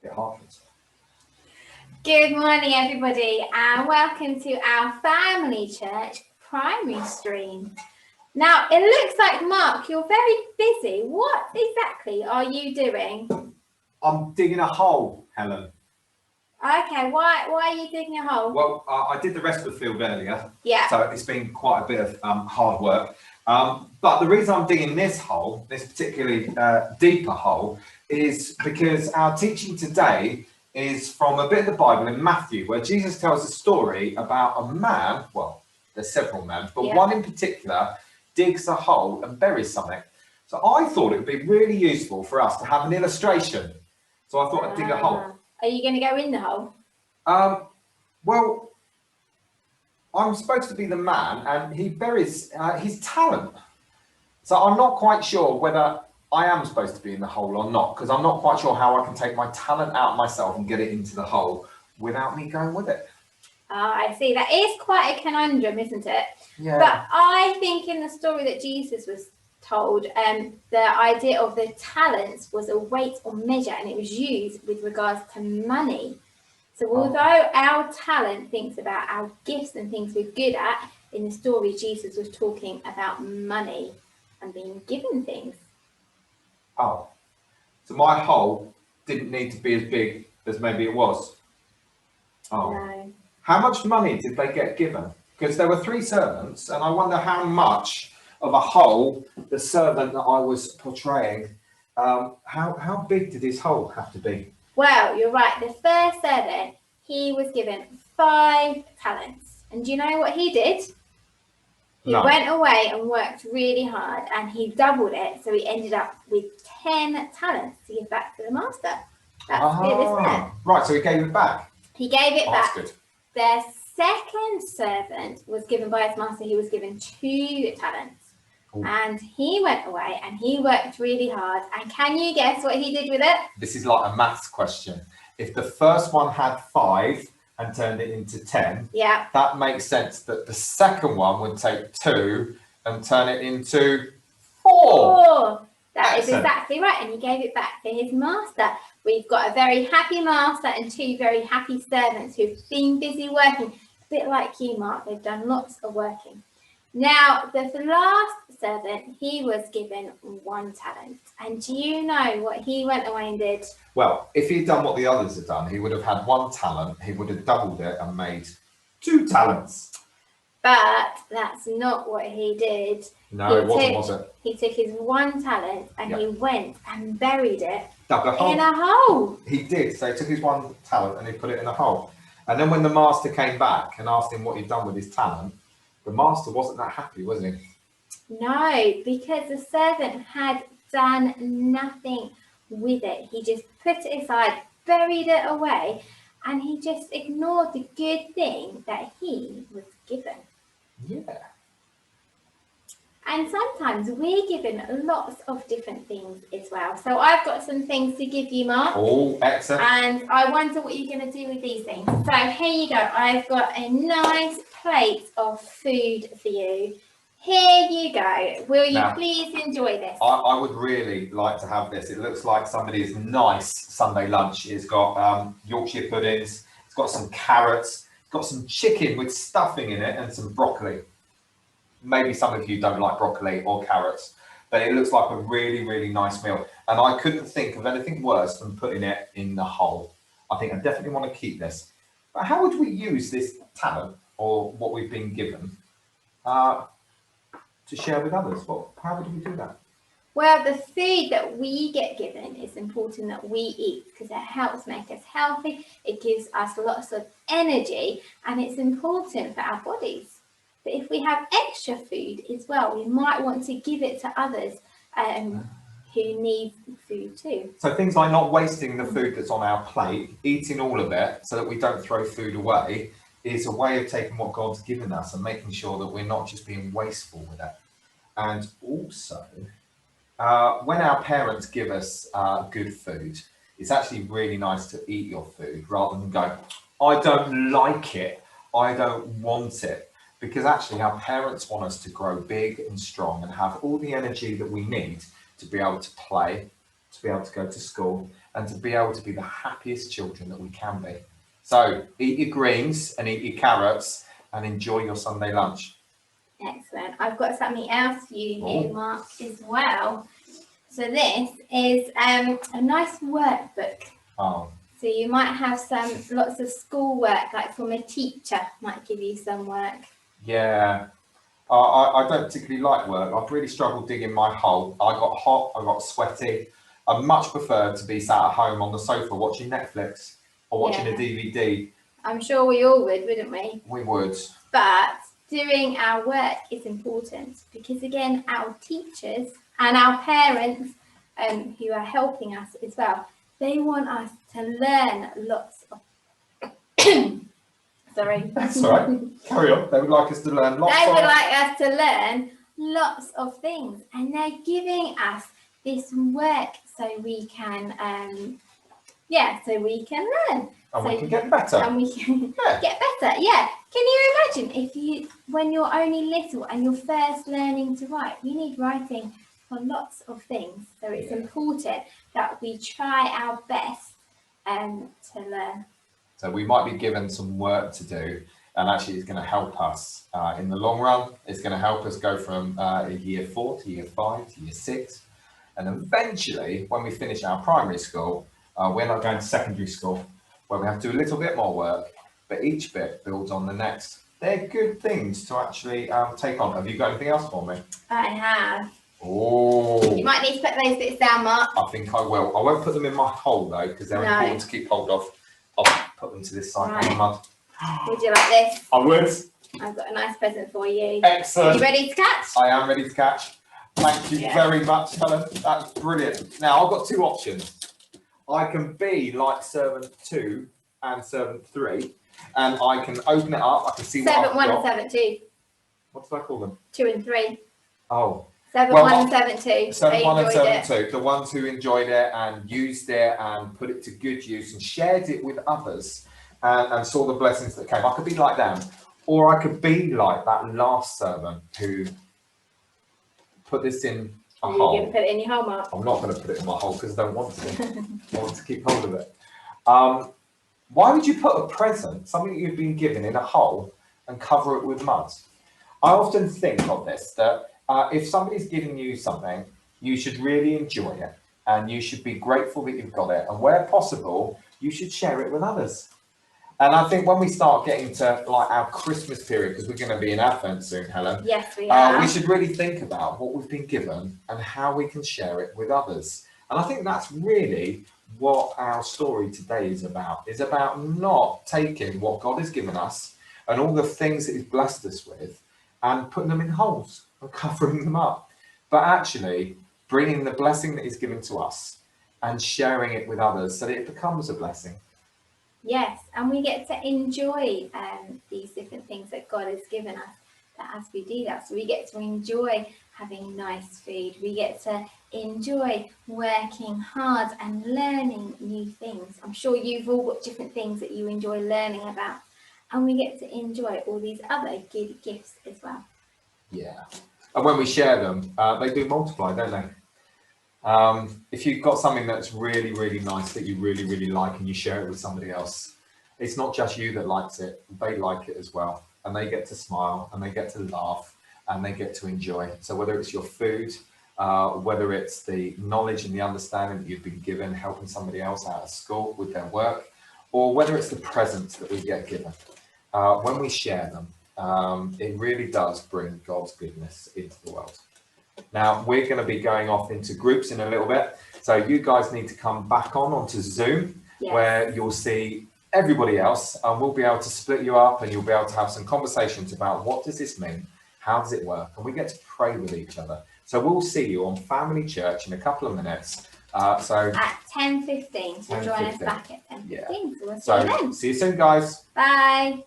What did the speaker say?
It happens. Good morning, everybody, and welcome to our family church primary stream. Now, it looks like, Mark, you're very busy. What exactly are you doing? I'm digging a hole, Helen. Okay, why are you digging a hole? Well, I did the rest of the field earlier, Yeah. so it's been quite a bit of hard work. But the reason I'm digging this hole, this particularly deeper hole, is because our teaching today is from a bit of the Bible in Matthew, where Jesus tells a story about a man, well, there's several men, but one in particular digs a hole and buries something. So I thought it would be really useful for us to have an illustration. So I thought I'd dig a hole. Are you going to go in the hole? Well, I'm supposed to be the man, and he buries his talent. So I'm not quite sure whether I am supposed to be in the hole or not, because I'm not quite sure how I can take my talent out myself and get it into the hole without me going with it. I see. That is quite a conundrum, isn't it? Yeah. But I think in the story that Jesus was told, the idea of the talents was a weight or measure, and it was used with regards to money. So although our talent thinks about our gifts and things we're good at, in the story Jesus was talking about money and being given things. Oh, so my hole didn't need to be as big as maybe it was. Oh. No. How much money did they get given? Because there were 3 servants, and I wonder how much of a hole the servant that I was portraying, how big did his hole have to be? Well, you're right. The first servant, he was given 5 talents. And do you know what he did? He went away and worked really hard, and he doubled it. So he ended up with 10 talents to give back to the master. That's good, isn't it? Right, so he gave it back. He gave it back. That's good. The second servant was given by his master, he was given 2 talents. Ooh. And he went away and he worked really hard. And can you guess what he did with it? This is like a maths question. If the first one had 5 and turned it into 10, that makes sense that the second one would take 2 and turn it into 4. That is exactly right. And he gave it back to his master. We've got a very happy master and 2 very happy servants who've been busy working. A bit like you, Mark. They've done lots of working. Now, the last servant, he was given 1 talent. And do you know what he went away and did? Well, if he'd done what the others had done, he would have had 1 talent. He would have doubled it and made 2 talents. But that's not what he did. No, it wasn't, was it? He took his 1 talent and he went and buried it Dug a hole. in a hole. He did. So he took his 1 talent and he put it in a hole. And then when the master came back and asked him what he'd done with his talent, the master wasn't that happy, was he? No, because the servant had done nothing with it. He just put it aside, buried it away, and he just ignored the good thing that he was given. Yeah. And sometimes we're given lots of different things as well. So I've got some things to give you, Mark. Oh, excellent. And I wonder what you're going to do with these things. So here you go. I've got a nice plate of food for you. Here you go. Will you please enjoy this? I would really like to have this. It looks like somebody's nice Sunday lunch. It's got Yorkshire puddings. It's got some carrots. It's got some chicken with stuffing in it and some broccoli. Maybe some of you don't like broccoli or carrots, but it looks like a really, really nice meal. And I couldn't think of anything worse than putting it in the hole. I think I definitely want to keep this. But how would we use this talent or what we've been given to share with others? How would we do that? Well, the food that we get given is important that we eat because it helps make us healthy. It gives us lots of energy and it's important for our bodies. But if we have extra food as well, we might want to give it to others who need food too. So things like not wasting the food that's on our plate, eating all of it so that we don't throw food away is a way of taking what God's given us and making sure that we're not just being wasteful with it. And also, when our parents give us good food, it's actually really nice to eat your food rather than go, I don't like it, I don't want it. Because actually our parents want us to grow big and strong and have all the energy that we need to be able to play, to be able to go to school, and to be able to be the happiest children that we can be. So eat your greens and eat your carrots and enjoy your Sunday lunch. Excellent. I've got something else for you here, Mark, as well. So this is a nice workbook. Oh. So you might have lots of school work, like from a teacher might give you some work. Yeah. I don't particularly like work. I've really struggled digging my hole. I got hot, I got sweaty. I much prefer to be sat at home on the sofa watching Netflix or watching a DVD. I'm sure we all would, wouldn't we? We would. But doing our work is important because, again, our teachers and our parents who are helping us as well, they want us to learn lots of... Sorry. That's all right. Carry on. They would like us to learn lots They would like us to learn lots of things, and they're giving us this work so we can, so we can learn. And we can get better. And we can get better, yeah. Can you imagine when you're only little and you're first learning to write, you need writing for lots of things. So it's important that we try our best to learn. So we might be given some work to do, and actually it's going to help us in the long run. It's going to help us go from year 4 to year 5 to year 6. And eventually, when we finish our primary school, we're not going to secondary school, where we have to do a little bit more work, but each bit builds on the next. They're good things to actually take on. Have you got anything else for me? I have. Oh. You might need to put those bits down, Mark. I think I will. I won't put them in my hole though, because they're important to keep hold of. I'll put them to this side on the mud. Would you like this? I would. I've got a nice present for you. Excellent. Are you ready to catch? I am ready to catch. Thank you very much, Helen. That's brilliant. Now, I've got 2 options. I can be like servant 2 and servant 3, and I can open it up. I can see what I've got. Servant 1 and servant 2. What did I call them? 2 and 3. Oh. Servant 1 and servant 2. Servant 1 and servant 2. The ones who enjoyed it and used it and put it to good use and shared it with others and saw the blessings that came. I could be like them. Or I could be like that last servant who put this in a hole. You're going to put it in your hole, Mark? I'm not going to put it in my hole because I don't want to. I want to keep hold of it. Why would you put a present, something that you've been given, in a hole and cover it with mud? I often think of this, that if somebody's giving you something, you should really enjoy it and you should be grateful that you've got it. And where possible, you should share it with others. And I think when we start getting to like our Christmas period, because we're going to be in Advent soon, Helen. Yes, we are. We should really think about what we've been given and how we can share it with others. And I think that's really what our story today is about not taking what God has given us and all the things that He's blessed us with and putting them in holes and covering them up, but actually bringing the blessing that He's given to us and sharing it with others so that it becomes a blessing. Yes, and we get to enjoy these different things that God has given us as we do that. So we get to enjoy having nice food. We get to enjoy working hard and learning new things. I'm sure you've all got different things that you enjoy learning about. And we get to enjoy all these other good gifts as well. Yeah. And when we share them, they do multiply, don't they? If you've got something that's really, really nice that you really, really like and you share it with somebody else, it's not just you that likes it, they like it as well. And they get to smile and they get to laugh and they get to enjoy. So whether it's your food, whether it's the knowledge and the understanding that you've been given, helping somebody else out of school with their work, or whether it's the presents that we get given, when we share them, it really does bring God's goodness into the world. Now, we're going to be going off into groups in a little bit. So you guys need to come back onto Zoom, where you'll see everybody else, and we'll be able to split you up and you'll be able to have some conversations about what does this mean? How does it work? And we get to pray with each other. So we'll see you on Family Church in a couple of minutes. So at 10:15. So join us back at 10:15. Yeah. So we'll see you then. See you soon, guys. Bye.